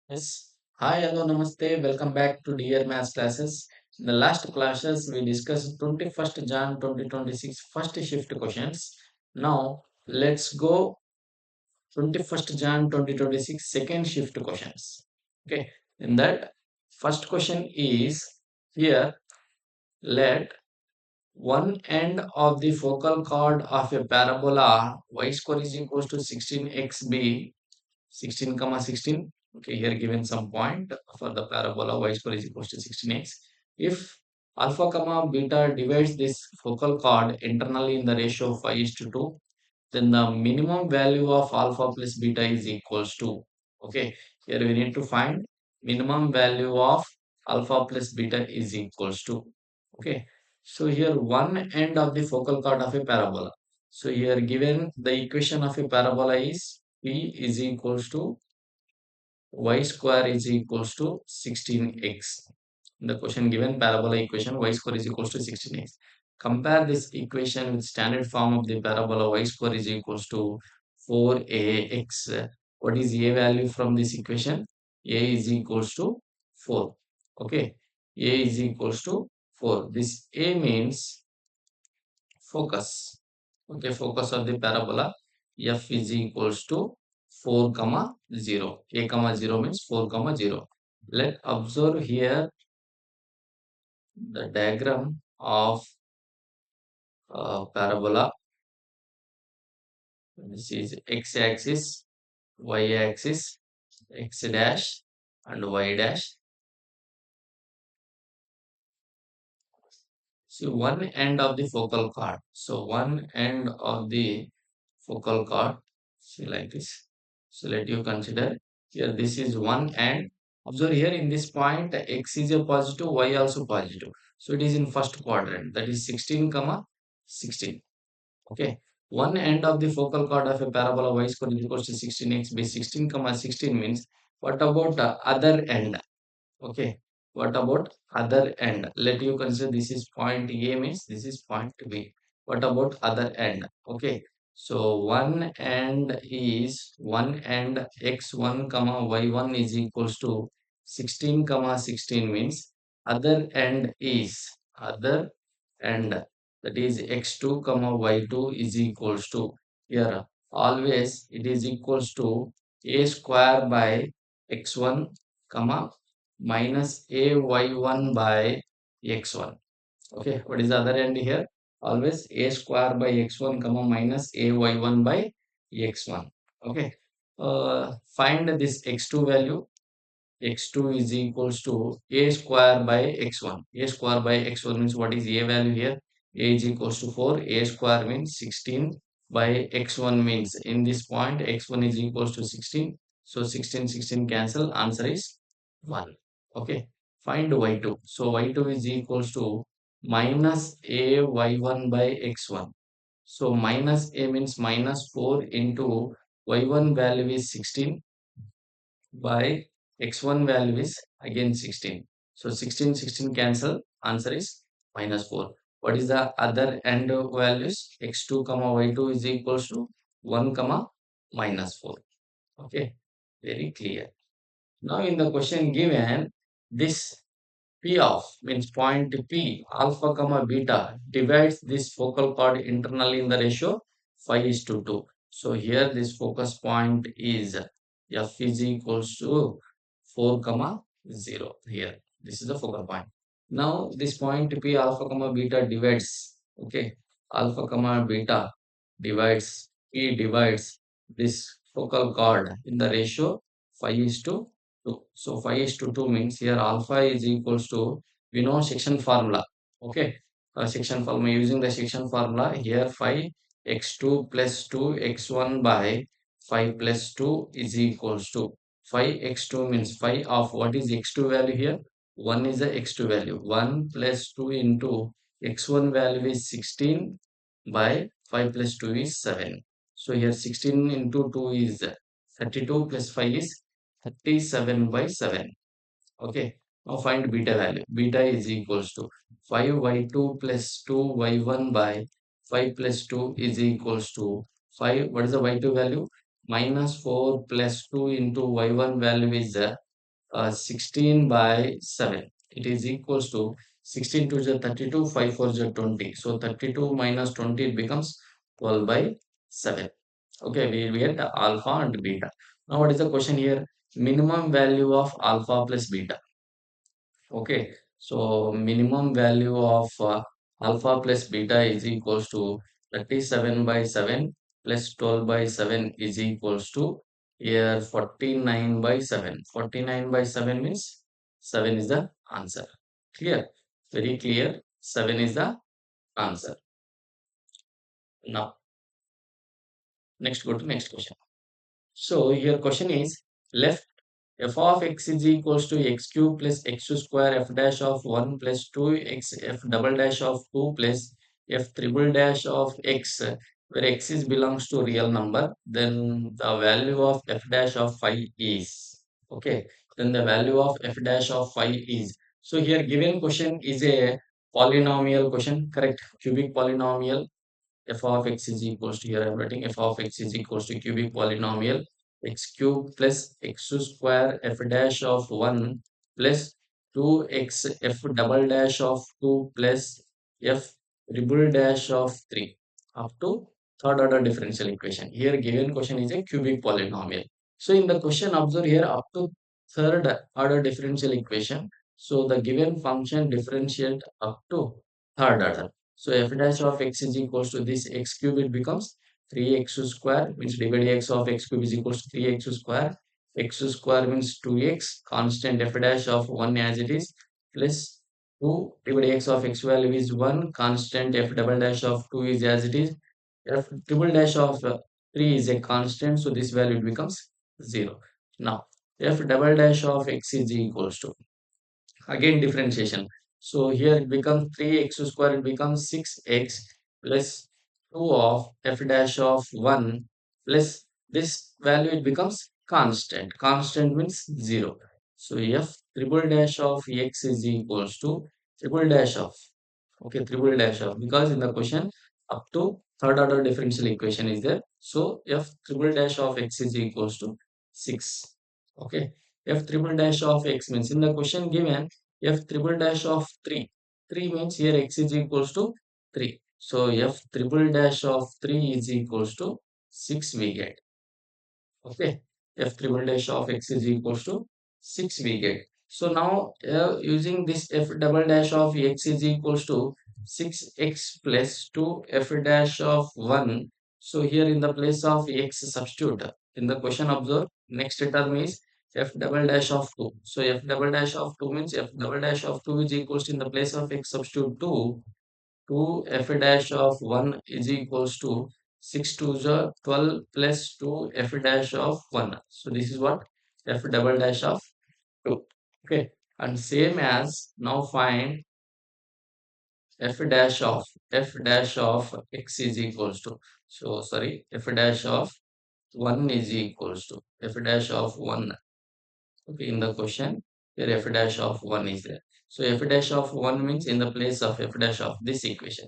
Yes. Hi, hello, namaste. Welcome back to Dear Maths classes. In the last classes, we discussed 21st Jan 2026 first shift questions. Now, let's go 21st Jan 2026 second shift questions. Okay. In that, first question is here, let one end of the focal chord of a parabola y square is equals to 16x be 16 comma 16. Okay, here given some point for the parabola y square is equals to 16x. If alpha comma beta divides this focal chord internally in the ratio of 5 is to 2, then the minimum value of alpha plus beta is equals to. Okay, here we need to find minimum value of alpha plus beta is equals to. Okay, so here one end of the focal chord of a parabola. So here given the equation of a parabola is P is equals to y square is equals to 16x. In the question given parabola equation y square is equals to 16x. Compare this equation with standard form of the parabola y square is equals to 4ax. What is a value from this equation? A is equals to 4. Okay. A is equals to 4. This A means focus. Okay, focus of the parabola f is equals to 4 comma 0. A comma 0 means 4 comma 0. Let observe here the diagram of parabola. This is x-axis, y-axis, x dash and y dash. See one end of the focal chord. So one end of the focal chord. See like this. So let you consider here this is one end. Observe here in this point x is a positive, y also positive. So it is in first quadrant, that is 16 comma 16. Okay. One end of the focal chord of a parabola y square is equals to 16x by 16 comma 16 means what about the other end? Okay. What about other end? Let you consider this is point A means this is point B. What about other end? Okay. So one end x1 comma y1 is equals to 16 comma 16 means other end, that is x2 comma y2 is equals to, here always it is equals to a square by x1 comma minus ay1 by x1. Okay, what is the other end here? Always a square by x1 comma minus ay1 by x1. Okay, find this x2 value. X2 is equals to a square by x1. A square by x1 means what is a value here? A is equals to 4. A square means 16 by x1 means in this point x1 is equals to 16. So 16, 16 cancel. Answer is 1. Okay. Find y2. So y2 is equals to minus a y1 by x1. So minus a means minus 4 into y1 value is 16 by x1 value is again 16. So 16, 16 cancel. Answer is minus 4. What is the other end values? X2 comma y2 is equals to 1 comma minus 4. Okay, very clear. Now in the question given, this P of means point P alpha comma beta divides this focal chord internally in the ratio 5 is to 2. So here this focus point is f is equals to 4 comma 0 here. This is the focal point. Now this point P alpha comma beta divides. Okay, alpha comma beta divides P divides this focal chord in the ratio 5 is to 2. So 5 is to 2 means here alpha is equals to, we know section formula. Okay, section formula, using the section formula here 5 x2 plus 2 x1 by 5 plus 2 is equals to 5 x2 means 5 of what is x2 value here? 1 is the x2 value. 1 plus 2 into x1 value is 16 by 5 plus 2 is 7. So here 16 into 2 is 32 plus 5 is 37 by 7. Okay. Now find beta value. Beta is equals to 5y2 plus 2y1 by 5 plus 2 is equals to 5. What is the y2 value? Minus 4 plus 2 into y1 value is 16 by 7. It is equals to 16 to the 32, 5 4 the 20. So 32 minus 20 it becomes 12 by 7. Okay, we get the alpha and beta. Now what is the question here? Minimum value of alpha plus beta. Okay, so minimum value of alpha plus beta is equals to 37 by 7 plus 12 by 7 is equals to here 49 by 7. 49 by 7 means 7 is the answer. Clear? Very clear. 7 is the answer. Now, next go to next question. So your question is left f of x is equals to x cube plus x square f dash of 1 plus 2 x f double dash of 2 plus f triple dash of x, where x is belongs to real number, then the value of f dash of phi is, okay, then the value of f dash of phi is, so here given question is a polynomial question, correct, cubic polynomial. F of x is equals to, here I'm writing f of x is equals to cubic polynomial x cube plus x square f dash of 1 plus 2x f double dash of 2 plus f triple dash of 3 up to third order differential equation. Here given question is a cubic polynomial. So in the question observe here up to third order differential equation. So the given function differentiate up to third order. So f dash of x is equals to this x cube, it becomes 3x square, means divided x of x cube is equals to 3x square. X square means 2x, constant f dash of 1 as it is, plus 2 divided x of x value is 1, constant f double dash of 2 is as it is, f triple dash of 3 is a constant, so this value becomes 0. Now, f double dash of x is equals to, again differentiation. So here it becomes 3x square, it becomes 6x plus 2 of f dash of 1 plus this value it becomes constant. Constant means 0. So f triple dash of x is equals to triple dash of, okay, triple dash of, because in the question up to third order differential equation is there. So f triple dash of x is equals to 6. Okay, f triple dash of x means in the question given f triple dash of 3. 3 means here x is equals to 3. So f triple dash of 3 is equals to 6 we get. Okay, f triple dash of x is equals to 6 we get. So now using this f double dash of x is equals to 6x plus 2 f dash of 1. So here in the place of x substitute. In the question observe, next term is f double dash of 2. So f double dash of 2 means f double dash of 2 is equals to, in the place of x substitute 2, 2 f dash of 1 is equals to 6 to the 12 plus 2 f dash of 1. So this is what f double dash of 2. Okay. And same as now find f dash of x is equals to, so sorry, f dash of 1 is equals to f dash of 1. Okay, in the question here f dash of 1 is there. So f dash of 1 means in the place of f dash of this equation.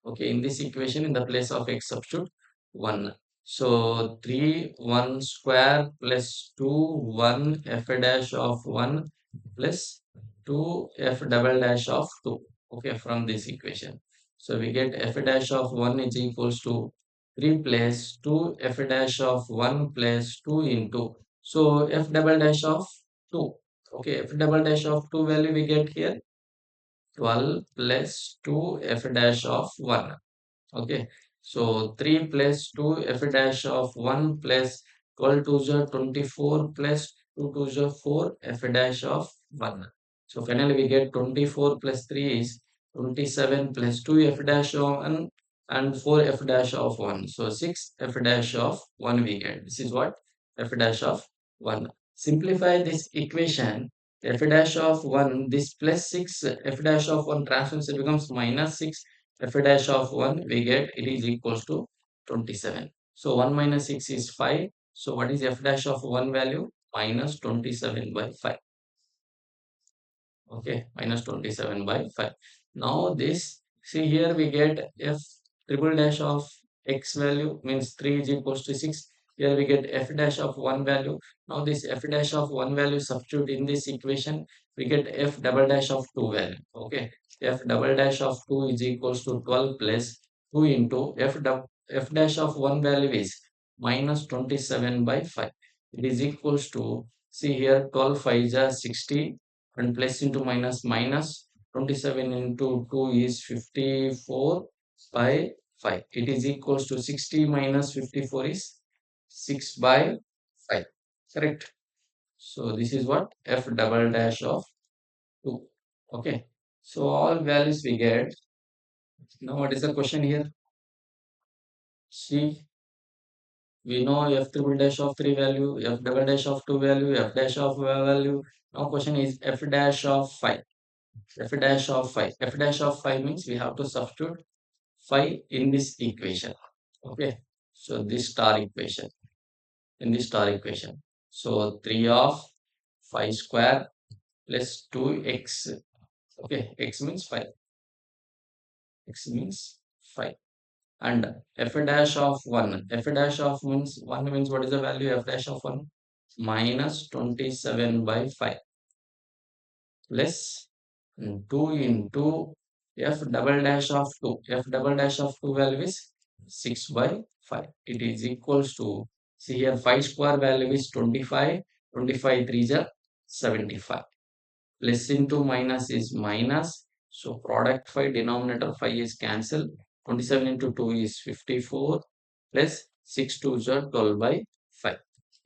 Okay, in this equation, in the place of x substitute 1. So 3 1 square plus 2 1 f dash of 1 plus 2 f double dash of 2. Okay, from this equation. So we get f dash of 1 is equals to 3 plus 2 f dash of 1 plus 2 into. So f double dash of 2. Okay, f double dash of 2 value we get here 12 plus 2 f dash of 1. Okay, so 3 plus 2 f dash of 1 plus 12 to the 24 plus 2 to the 4 f dash of 1. So finally we get 24 plus 3 is 27 plus 2 f dash of 1 and 4 f dash of 1. So 6 f dash of 1 we get. This is what f dash of 1. Simplify this equation. F dash of 1, this plus 6 f dash of 1 transforms, it becomes minus 6 f dash of 1 we get, it is equals to 27. So 1 minus 6 is 5. So what is f dash of 1 value? Minus 27 by 5. Okay, minus 27 by 5. Now this, see here we get f triple dash of x value means 3 is equals to 6. Here we get f dash of one value. Now this f dash of one value substitute in this equation, we get f double dash of two value. Okay, f double dash of 2 is equals to 12 plus 2 into f dash of one value is minus 27 by 5. It is equals to, see here, 12 5 is 60 and plus into minus minus 27 into 2 is 54 by 5. It is equals to 60 minus 54 is 6 by 5. Correct. So this is what f double dash of 2. Okay. So all values we get. Now what is the question here? See, we know f triple dash of 3 value, f double dash of 2 value, f dash of value. Now question is f dash of 5. F dash of 5. F dash of 5 means we have to substitute 5 in this equation. Okay. So this star equation. In this star equation. So 3 of 5 square plus 2x. Okay, x means 5. X means 5. And f dash of 1. F dash of means 1 means what is the value? F dash of 1 minus 27 by 5 plus 2 into f double dash of 2. F double dash of 2 value is 6 by 5. It is equals to, see here, 5 square value is 25. 25 3 are 75. Plus into minus is minus. So product 5, denominator 5 is cancelled. 27 into 2 is 54 plus 6 2s are 12 by 5.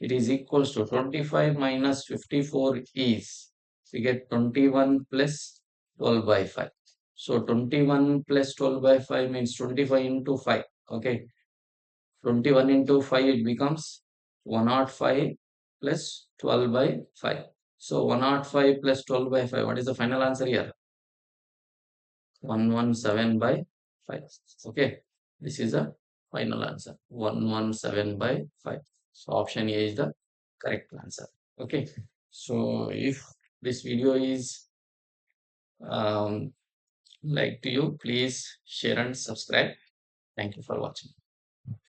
It is equals to 25 minus 54 is, we get 21 plus 12 by 5. So 21 plus 12 by 5 means 25 into 5. Okay. 21 into 5 it becomes 105 plus 12 by 5. So 105 plus 12 by 5. What is the final answer here? 117 by 5. Okay. This is the final answer. 117 by 5. So option A is the correct answer. Okay. So if this video is um, like to you, please share and subscribe. Thank you for watching.